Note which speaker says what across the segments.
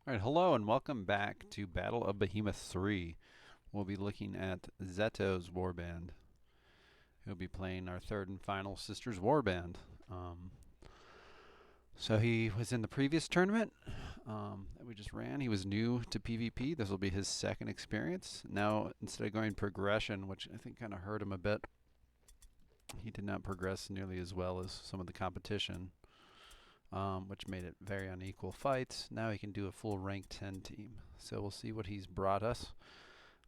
Speaker 1: Alright, hello and welcome back to Battle of Behemoth 3. We'll be looking at Zeto's warband. He'll be playing our third and final Sisters warband. Um, so he was in the previous tournament that we just ran. He was new to PvP. This will be his second experience. Now, instead of going progression, which I think kind of hurt him a bit, he did not progress nearly as well as some of the competition. Which made it very unequal fights. Now he can do a full rank 10 team. So we'll see what he's brought us.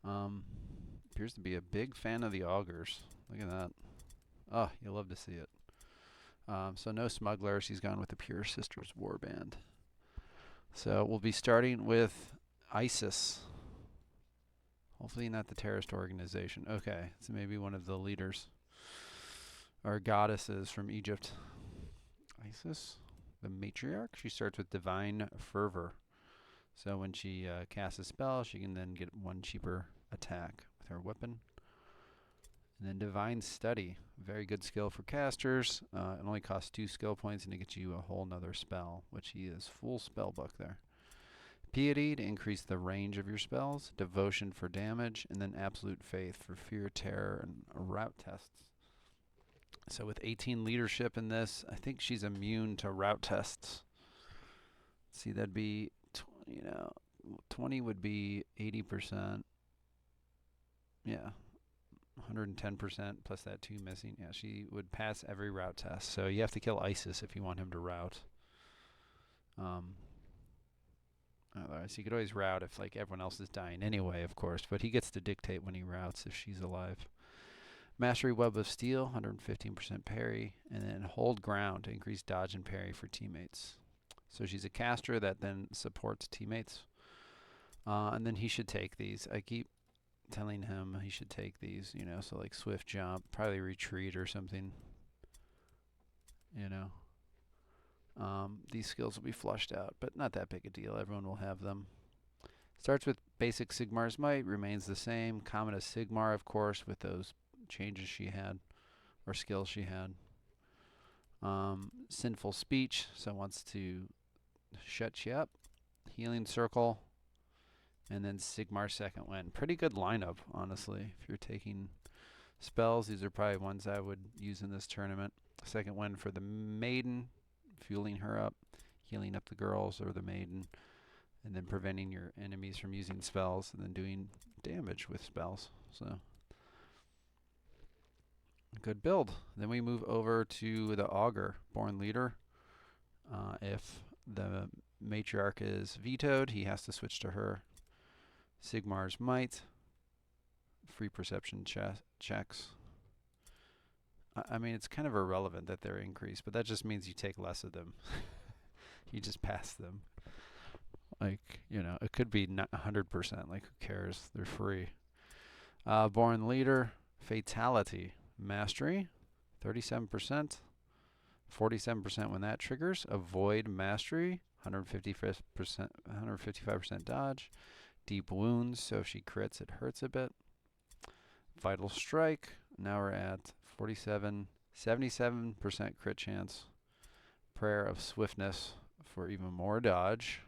Speaker 1: Appears to be a big fan of the augurs. Look at that. Oh, you'll love to see it. So no smugglers. He's gone with the Pure Sisters warband. So we'll be starting with ISIS. Hopefully not the terrorist organization. Okay, so maybe one of the leaders or goddesses from Egypt. ISIS. The matriarch, she starts with Divine Fervor. So when she casts a spell, she can then get one cheaper attack with her weapon. And then Divine Study, very good skill for casters. It only costs 2 skill points and it gets you a whole nother spell, which he is full spell book there. Piety to increase the range of your spells, Devotion for damage, and then Absolute Faith for fear, terror, and route tests. So with 18 leadership in this, I think she's immune to route tests. Let's see, that'd be, 20 would be 80%. Yeah, 110% plus that 2 missing. Yeah, she would pass every route test. So you have to kill ISIS if you want him to route. Otherwise, he could always route if like everyone else is dying anyway, of course. But he gets to dictate when he routes if she's alive. Mastery Web of Steel, 115% parry, and then Hold Ground to increase dodge and parry for teammates. So she's a caster that then supports teammates. And then he should take these. I keep telling him he should take these, so like Swift Jump, probably Retreat or something. These skills will be flushed out, but not that big a deal. Everyone will have them. Starts with basic Sigmar's Might, remains the same. Common as Sigmar, of course, with those changes she had or skills she had. Sinful Speech, so wants to shut you up. Healing Circle, and then Sigmar Second Wind. Pretty good lineup, honestly. If you're taking spells, these are probably ones I would use in this tournament. Second Wind for the Maiden, fueling her up, healing up the girls or the Maiden, and then preventing your enemies from using spells, and then doing damage with spells. So good build. Then we move over to the Augur, Born Leader. If the matriarch is vetoed, he has to switch to her. Sigmar's Might, free perception checks. I mean, it's kind of irrelevant that they're increased, but that just means you take less of them. You just pass them. Like, it could be not 100%. Like, who cares? They're free. Born Leader, Fatality. Mastery, 37%. 47% when that triggers. Avoid Mastery, 155% dodge. Deep Wounds, so if she crits, it hurts a bit. Vital Strike, now we're at 77% crit chance. Prayer of Swiftness for even more dodge.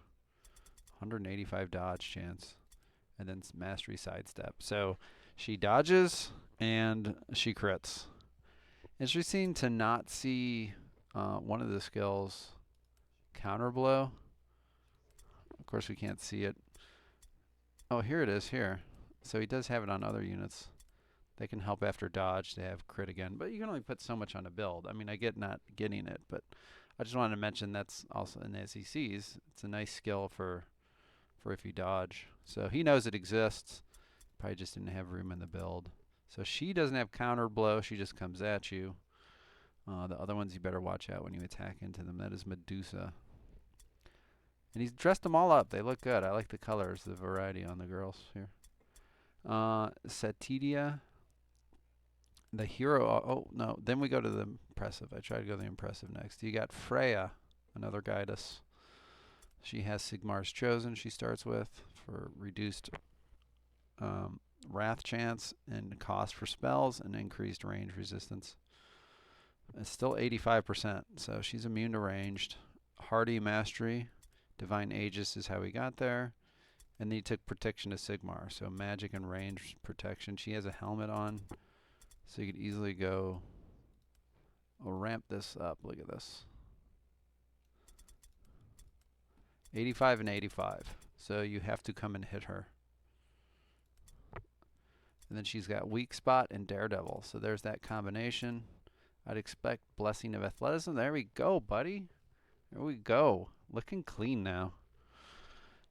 Speaker 1: 185 dodge chance. And then Mastery Sidestep. So she dodges and she crits. Interesting to not see one of the skills counter blow. Of course, we can't see it. Oh, here it is here. So he does have it on other units. They can help after dodge to have crit again, but you can only put so much on a build. I mean, I get not getting it, but I just wanted to mention that's also in the SECs. It's a nice skill for if you dodge. So he knows it exists. Probably just didn't have room in the build. So she doesn't have counter blow. She just comes at you. The other ones you better watch out when you attack into them. That is Medusa. And he's dressed them all up. They look good. I like the colors, the variety on the girls here. Satidia. The hero. Oh, no. Then we go to the impressive. I try to go to the impressive next. You got Freya, another goddess. She has Sigmar's Chosen she starts with for reduced wrath chance and cost for spells and increased range resistance. It's still 85%, so she's immune to ranged. Hardy Mastery Divine Aegis is how he got there. And then he took Protection of Sigmar. So magic and range protection. She has a helmet on. So you could easily go... I'll ramp this up. Look at this. 85 and 85. So you have to come and hit her. And then she's got Weak Spot and Daredevil. So there's that combination. I'd expect Blessing of Athleticism. There we go, buddy. There we go. Looking clean now.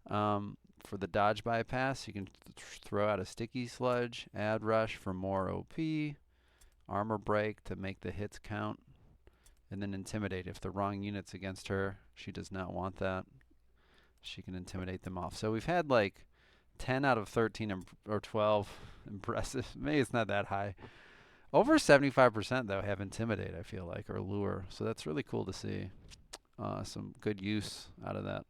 Speaker 1: For the dodge bypass, you can throw out a Sticky Sludge, add Rush for more OP, Armor Break to make the hits count, and then Intimidate. If the wrong unit's against her, she does not want that. She can intimidate them off. So we've had like 10 out of 13 or 12 impressive. Maybe it's not that high. Over 75% though have Intimidate, I feel like, or Lure. So that's really cool to see. Some good use out of that.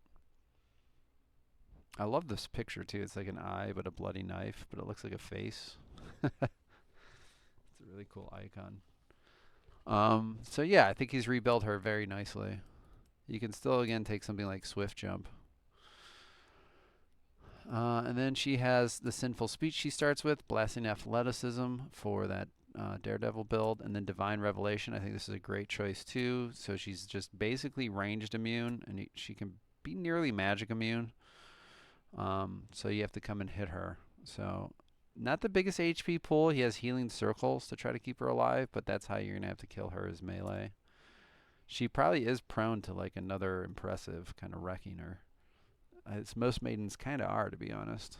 Speaker 1: I love this picture too. It's like an eye but a bloody knife, but it looks like a face. It's a really cool icon. So yeah, I think he's rebuilt her very nicely. You can still again take something like Swift Jump. And then she has the Sinful Speech she starts with, Blasting Athleticism for that Daredevil build, and then Divine Revelation. I think this is a great choice too. So she's just basically ranged immune, and she can be nearly magic immune. So you have to come and hit her. So not the biggest HP pool. He has Healing Circles to try to keep her alive, but that's how you're going to have to kill her is melee. She probably is prone to like another impressive kind of wrecking her. As most maidens kind of are, to be honest.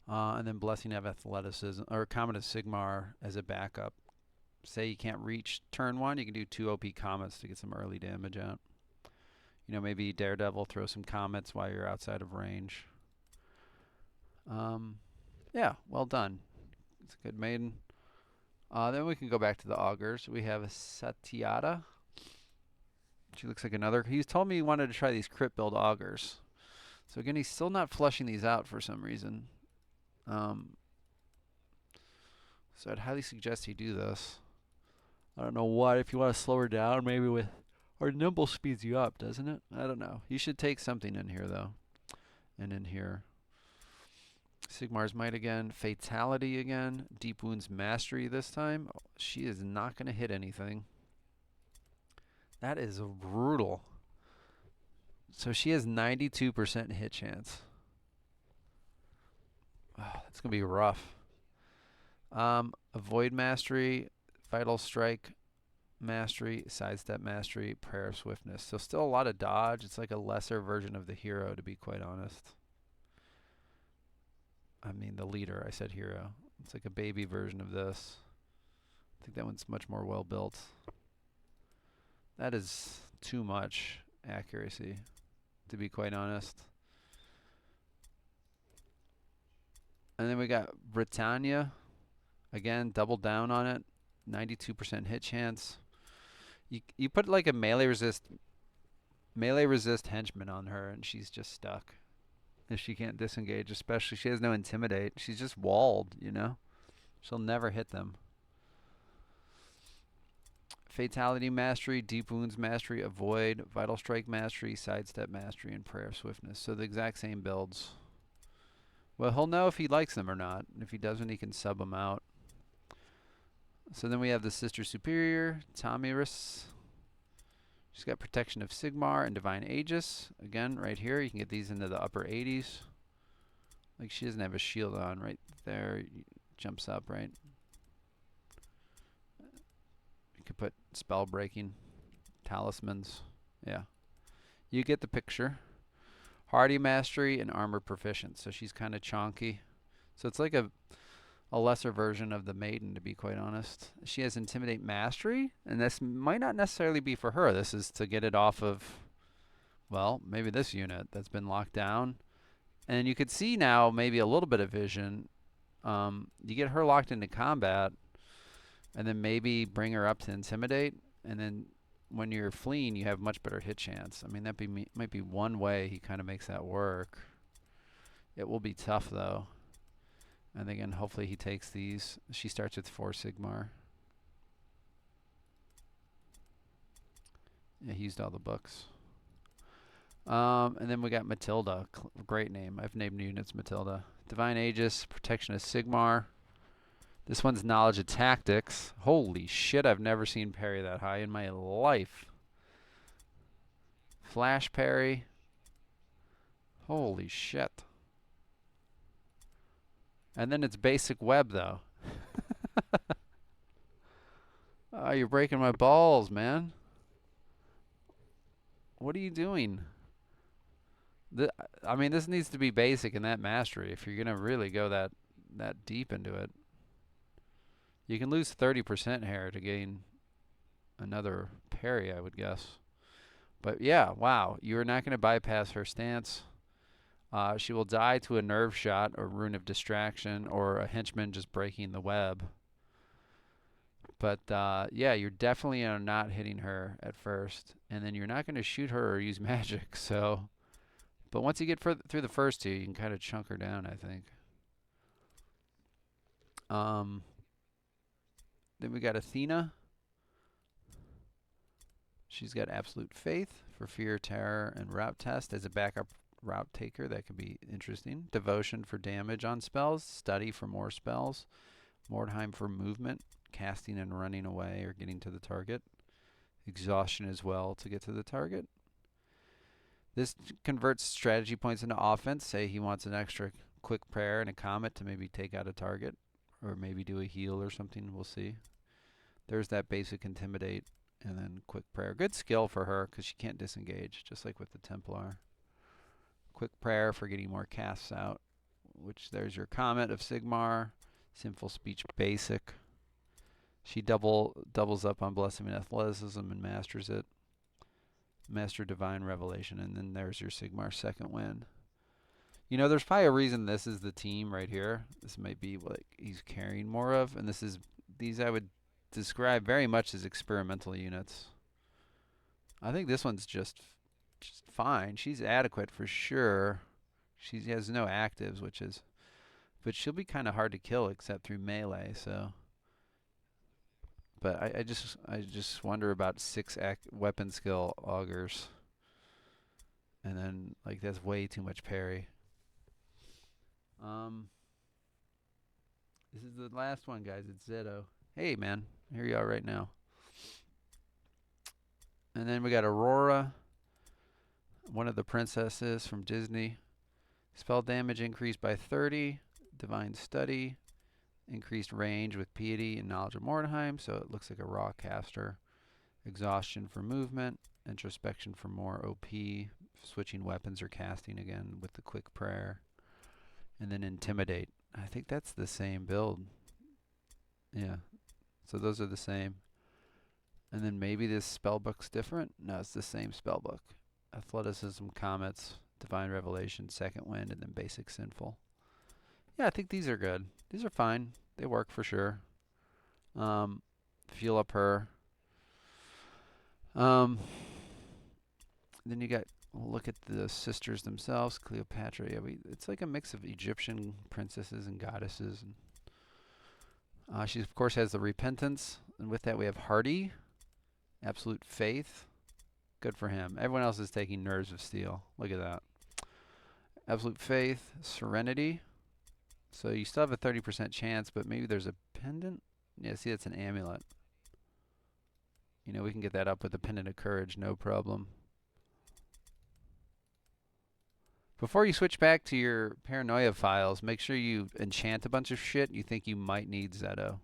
Speaker 1: And then Blessing of Athleticism, or Comet of Sigmar as a backup. Say you can't reach turn 1, you can do 2 OP Comets to get some early damage out. You know, maybe Daredevil, throw some Comets while you're outside of range. Yeah, well done. It's a good maiden. Then we can go back to the augurs. We have a Satyada. She looks like another. He's told me he wanted to try these crit build augurs. So again, he's still not flushing these out for some reason. So I'd highly suggest he do this. I don't know what. If you want to slow her down, maybe with... Or Nimble speeds you up, doesn't it? I don't know. You should take something in here, though. And in here. Sigmar's Might again. Fatality again. Deep Wounds Mastery this time. She is not going to hit anything. That is brutal. So she has 92% hit chance. Oh, that's going to be rough. Avoid Mastery. Vital Strike Mastery. Sidestep Mastery. Prayer of Swiftness. So still a lot of dodge. It's like a lesser version of the hero, to be quite honest. I mean the leader. I said hero. It's like a baby version of this. I think that one's much more well built. That is too much accuracy, to be quite honest. And then we got Britannia. Again, double down on it. 92% hit chance. You put like a melee resist henchman on her, and she's just stuck. If she can't disengage, especially she has no intimidate. She's just walled, you know. She'll never hit them. Fatality Mastery, Deep Wounds Mastery, Avoid, Vital Strike Mastery, Sidestep Mastery, and Prayer of Swiftness. So the exact same builds. Well, he'll know if he likes them or not. If he doesn't, he can sub them out. So then we have the Sister Superior, Tomiris. She's got Protection of Sigmar and Divine Aegis. Again, right here, you can get these into the upper 80s. Like she doesn't have a shield on right there. Jumps up, right? You could put Spell Breaking, Talismans. Yeah. You get the picture. Hardy Mastery and Armor Proficient. So she's kind of chonky. So it's like a lesser version of the Maiden, to be quite honest. She has Intimidate Mastery, and this might not necessarily be for her. This is to get it off of, well, maybe this unit that's been locked down. And you could see now maybe a little bit of vision. You get her locked into combat, and then maybe bring her up to Intimidate, and then when you're fleeing, you have much better hit chance. I mean, that might be one way he kind of makes that work. It will be tough, though. And again, hopefully he takes these. She starts with 4 Sigmar. Yeah, he used all the books. And then we got Matilda. Great name. I've named units Matilda. Divine Aegis, Protection of Sigmar. This one's Knowledge of Tactics. Holy shit, I've never seen parry that high in my life. Flash parry. Holy shit. And then it's basic web, though. Oh, you're breaking my balls, man. What are you doing? I mean, this needs to be basic in that mastery if you're going to really go that deep into it. You can lose 30% hair to gain another parry, I would guess. But yeah, wow. You're not going to bypass her stance. She will die to a nerve shot or rune of distraction or a henchman just breaking the web. But yeah, you're definitely not hitting her at first. And then you're not going to shoot her or use magic. So, but once you get through the first two, you can kind of chunk her down, I think. Then we got Athena. She's got Absolute Faith for Fear, Terror, and Route Test as a backup route taker. That could be interesting. Devotion for damage on spells. Study for more spells. Mordheim for movement, casting and running away or getting to the target. Exhaustion as well to get to the target. This converts strategy points into offense. Say he wants an extra quick prayer and a comet to maybe take out a target or maybe do a heal or something. We'll see. There's that basic intimidate and then quick prayer. Good skill for her because she can't disengage, just like with the Templar. Quick prayer for getting more casts out, which there's your Comet of Sigmar. Sinful Speech basic. She doubles up on Blessing and Athleticism and masters it. Master Divine Revelation, and then there's your Sigmar second win. You know, there's probably a reason this is the team right here. This might be what he's carrying more of, and these I would describe very much as experimental units. I think this one's just fine. She's adequate for sure. She has no actives, but she'll be kind of hard to kill except through melee. So, but I just wonder about 6 weapon skill augurs, and then like that's way too much parry. This is the last one, guys. It's Zeto. Hey, man. Here you are right now. And then we got Aurora, one of the princesses from Disney. Spell damage increased by 30. Divine Study. Increased range with Piety and Knowledge of Mordheim, so it looks like a raw caster. Exhaustion for movement. Introspection for more OP. Switching weapons or casting again with the quick prayer. And then Intimidate. I think that's the same build. Yeah. So those are the same. And then maybe this spellbook's different? No, it's the same spellbook. Athleticism, Comets, Divine Revelation, Second Wind, and then Basic Sinful. Yeah, I think these are good. These are fine. They work for sure. Fuel up her. Then you got, we'll look at the sisters themselves. Cleopatra. Yeah, it's like a mix of Egyptian princesses and goddesses. And she, of course, has the Repentance. And with that, we have Hardy. Absolute Faith. Good for him. Everyone else is taking Nerves of Steel. Look at that. Absolute Faith. Serenity. So you still have a 30% chance, but maybe there's a pendant. Yeah, see, that's an amulet. You know, we can get that up with the Pendant of Courage, no problem. Before you switch back to your Paranoia files, make sure you enchant a bunch of shit you think you might need Zeto.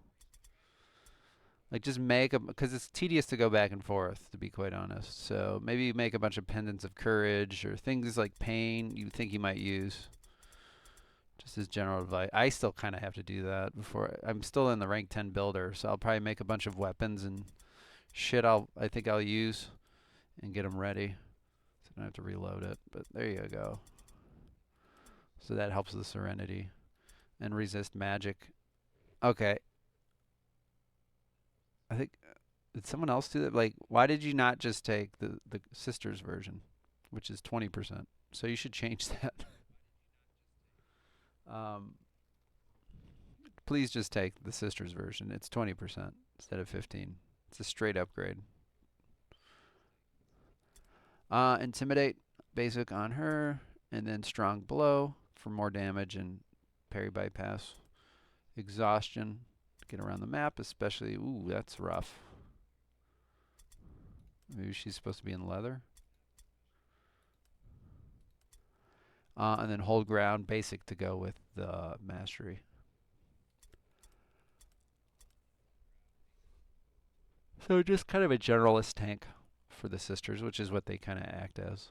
Speaker 1: Like, just make them, because it's tedious to go back and forth, to be quite honest. So maybe make a bunch of Pendants of Courage or things like Pain you think you might use. Just as general advice. I still kind of have to do that before. I'm still in the rank 10 builder, so I'll probably make a bunch of weapons and shit I think I'll use and get them ready. So I don't have to reload it. But there you go. So that helps the Serenity. And resist magic. Okay. I think, did someone else do that? Like, why did you not just take the sisters version, which is 20%? So you should change that. Please just take the sisters version. It's 20% instead of 15. It's a straight upgrade. Intimidate. basic on her, and then strong blow for more damage and parry bypass. Exhaustion, get around the map, especially. Ooh, that's rough. Maybe she's supposed to be in leather. And then hold ground, basic to go with the mastery. So just kind of a generalist tank for the sisters, which is what they kind of act as.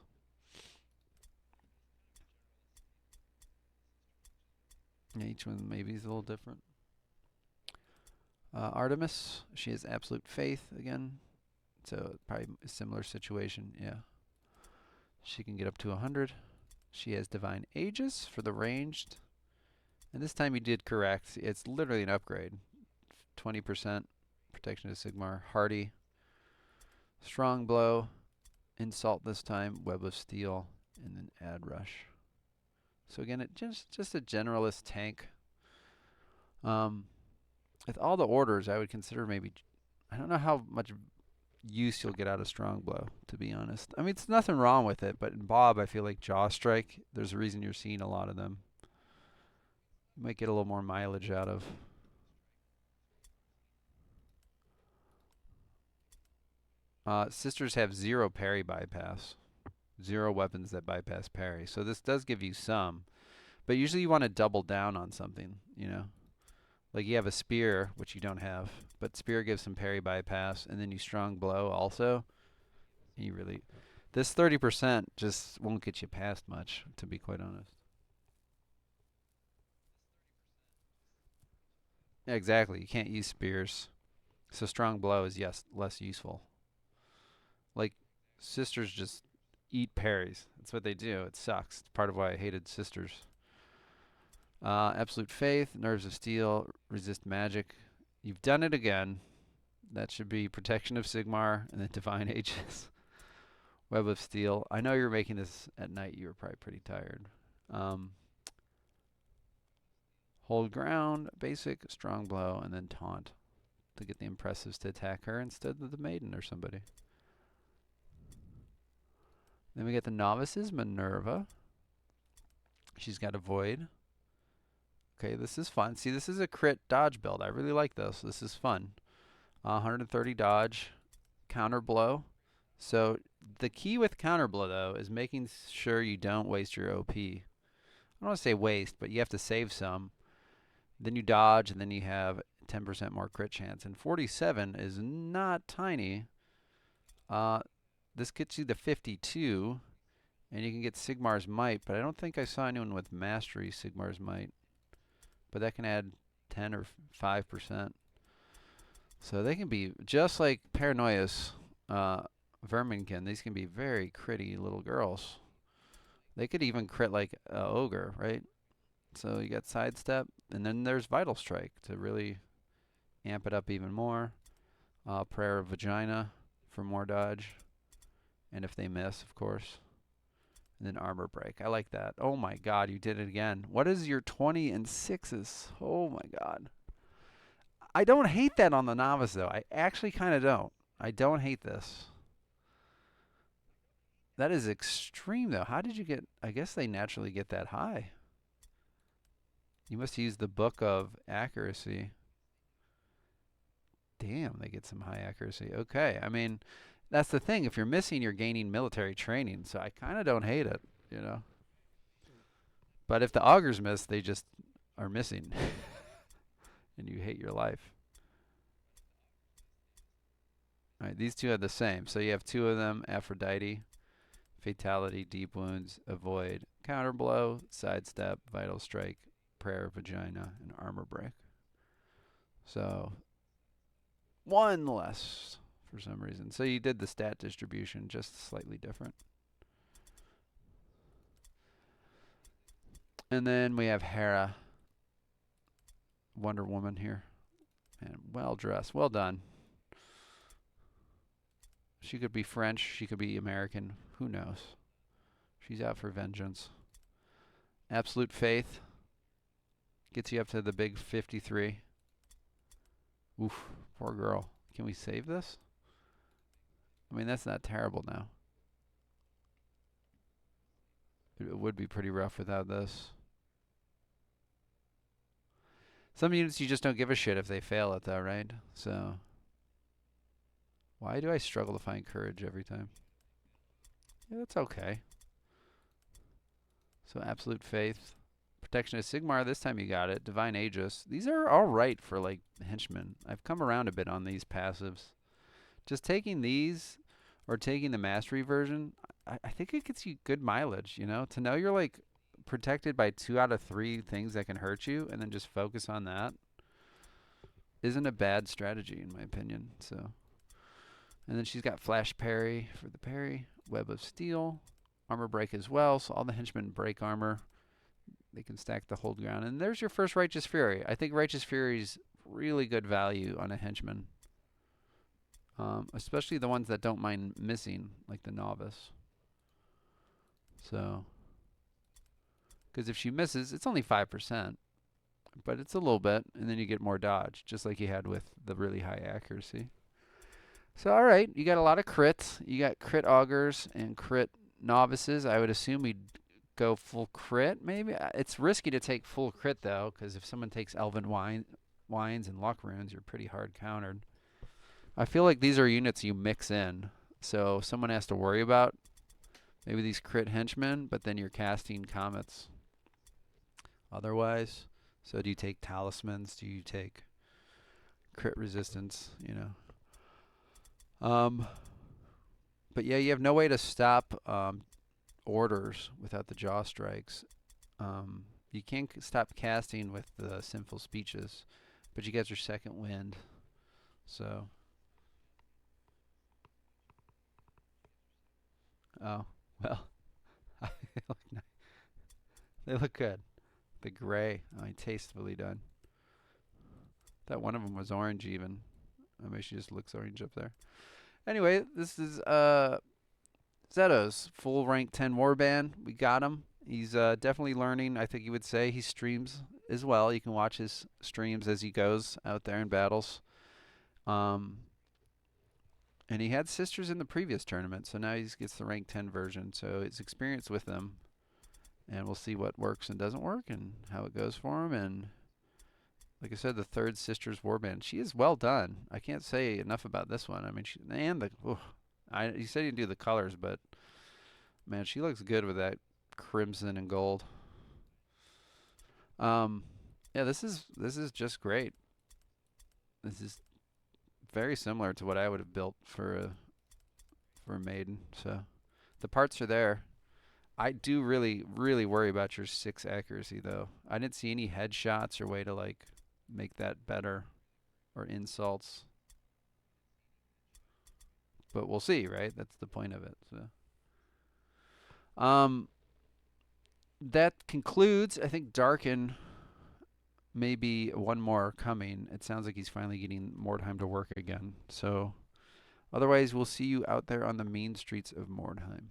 Speaker 1: Each one maybe is a little different. Artemis, she has absolute faith again. So probably a similar situation, yeah. She can get up to 100. She has divine aegis for the ranged. And this time you did correct. It's literally an upgrade. 20% protection to Sigmar. Hardy. Strong blow. Insult this time. Web of steel. And then add rush. So again, it just a generalist tank. With all the orders, I would consider maybe, I don't know how much use you'll get out of strong blow, to be honest. I mean, it's nothing wrong with it, but in Bob, I feel like jaw strike, there's a reason you're seeing a lot of them. You might get a little more mileage out of. Sisters have 0 parry bypass. 0 weapons that bypass parry. So this does give you some. But usually you want to double down on something, you know. Like you have a spear, which you don't have, but spear gives some parry bypass, and then you strong blow also. You really, this 30% just won't get you past much, to be quite honest. Yeah, exactly. You can't use spears, so strong blow is yes less useful. Like sisters just eat parries. That's what they do. It sucks. It's part of why I hated sisters. Absolute faith, nerves of steel, resist magic. You've done it again. That should be protection of Sigmar and then divine aegis. Web of steel. I know you're making this at night. You were probably pretty tired. Hold ground, basic, strong blow, and then taunt to get the impressives to attack her instead of the maiden or somebody. Then we get the novices, Minerva. She's got a void. Okay, this is fun. See, this is a crit dodge build. I really like this. This is fun. 130 dodge, counter blow. So the key with counter blow, though, is making sure you don't waste your OP. I don't want to say waste, but you have to save some. Then you dodge, and then you have 10% more crit chance. And 47 is not tiny. This gets you the 52, and you can get Sigmar's Might, but I don't think I saw anyone with Mastery Sigmar's Might. But that can add 10 or 5%. So they can be, just like Paranoia's Verminkin, these can be very critty little girls. They could even crit like Ogre, right? So you got Sidestep, and then there's Vital Strike to really amp it up even more. Prayer of Vagina for more dodge. And if they miss, of course. And then Armor Break. I like that. Oh my god, you did it again. What is your 20 and 6s? Oh my god. I don't hate that on the novice, though. I actually kind of don't. I don't hate this. That is extreme, though. How did you get... I guess they naturally get that high. You must use the book of accuracy. Damn, they get some high accuracy. Okay, I mean, that's the thing. If you're missing, you're gaining military training. So I kind of don't hate it, you know. But if the augurs miss, they just are missing. And you hate your life. All right, these two are the same. So you have 2 of them, Aphrodite, Fatality, Deep Wounds, Avoid, Counter Blow, Sidestep, Vital Strike, Prayer of Vagina, and Armor Break. So 1 less for some reason. So you did the stat distribution just slightly different. And then we have Hera, Wonder Woman here. And well dressed. Well done. She could be French. She could be American. Who knows? She's out for vengeance. Absolute Faith gets you up to the big 53. Oof, poor girl. Can we save this? I mean, that's not terrible now. It would be pretty rough without this. Some units you just don't give a shit if they fail it though, right? So why do I struggle to find courage every time? Yeah, that's okay. So absolute faith. Protection of Sigmar, this time you got it. Divine Aegis. These are alright for like henchmen. I've come around a bit on these passives. Just taking these or taking the mastery version, I think it gets you good mileage, you know? To know you're like protected by 2 out of 3 things that can hurt you and then just focus on that isn't a bad strategy in my opinion. So, and then she's got flash parry for the parry, web of steel, armor break as well, so all the henchmen break armor. They can stack the hold ground. And there's your first Righteous Fury. I think Righteous Fury's really good value on a henchman. Especially the ones that don't mind missing, like the Novice. So, because if she misses, it's only 5%, but it's a little bit, and then you get more dodge, just like you had with the really high accuracy. So, all right, you got a lot of crits. You got crit augurs and crit novices. I would assume we'd go full crit, maybe. It's risky to take full crit, though, because if someone takes Elven Wines and Luck Runes, you're pretty hard countered. I feel like these are units you mix in. So someone has to worry about maybe these crit henchmen, but then you're casting comets. Otherwise, so do you take talismans? Do you take crit resistance? You know. But yeah, you have no way to stop orders without the jaw strikes. You can't stop casting with the sinful speeches, but you get your second wind. So. Oh, well, they look good. The gray, tastefully done. That one of them was orange even. Maybe she just looks orange up there. Anyway, this is Zeto's full rank 10 warband. We got him. He's definitely learning. I think you would say he streams as well. You can watch his streams as he goes out there in battles. And he had sisters in the previous tournament, so now he gets the rank 10 version. So his experience with them, and we'll see what works and doesn't work and how it goes for him. And like I said, the third Sisters Warband, she is well done. I can't say enough about this one. I mean, you said you didn't do the colors, but man, she looks good with that crimson and gold. Yeah, this is just great. This is very similar to what I would have built for a maiden. So the parts are there. I do really worry about your 6 accuracy though. I didn't see any headshots or way to like make that better or insults. But we'll see, right? That's the point of it. So that concludes, I think, Darken. Maybe one more coming. It sounds like he's finally getting more time to work again. So otherwise, we'll see you out there on the mean streets of Mordheim.